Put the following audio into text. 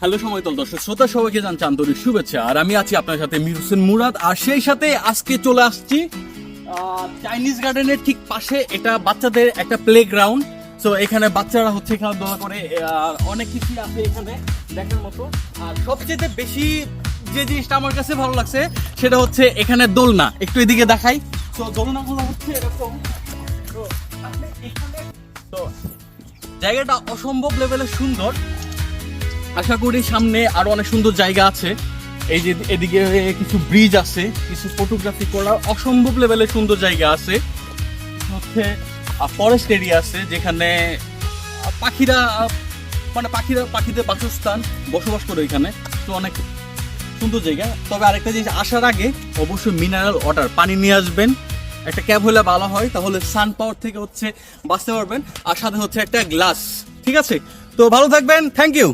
Hello সময়তল দর্শক শ্রোতা, সবাইকে জানাচ্ছি আন্তরিক শুভেচ্ছা। আর আমি আছি আপনার সাথে মির হোসেন মুরাদ। আর সেই সাথে আজকে চলে আসছি চাইনিজ গার্ডেনের ঠিক পাশে। এটা বাচ্চাদের একটা প্লে গ্রাউন্ড। সো এখানে বাচ্চারা হচ্ছে খেলাধুলা করে, অনেক কিছু আছে এখানে দেখার মতো। আর সবচেয়ে বেশি যে জিনিসটা আমার কাছে ভালো লাগছে সেটা হচ্ছে এখানে দোলনা। একটু এদিকে দেখাই। তো দোলনাগুলো হচ্ছে এরকম। তো আপনি এখানে তো জায়গাটা অসম্ভব লেভেলের সুন্দর। আশা করি সামনে আরো অনেক সুন্দর জায়গা আছে। এই যে এদিকে কিছু ব্রিজ আছে, কিছু ফটোগ্রাফি করার অসম্ভব লেভেলের সুন্দর জায়গা আছে। হচ্ছে ফরেস্ট এরিয়া আছে যেখানে পাখিরা পাখিদের বাসস্থান, বসবাস করে এখানে। তো অনেক সুন্দর জায়গা। তবে আরেকটা জিনিস, আসার আগে অবশ্যই মিনারেল ওয়াটার পানি নিয়ে আসবেন। একটা ক্যাব হলে ভালো হয়, তাহলে সান পাওয়ার থেকে হচ্ছে বাঁচতে পারবেন। আর সাথে হচ্ছে একটা গ্লাস। ঠিক আছে, তো ভালো থাকবেন। Thank you.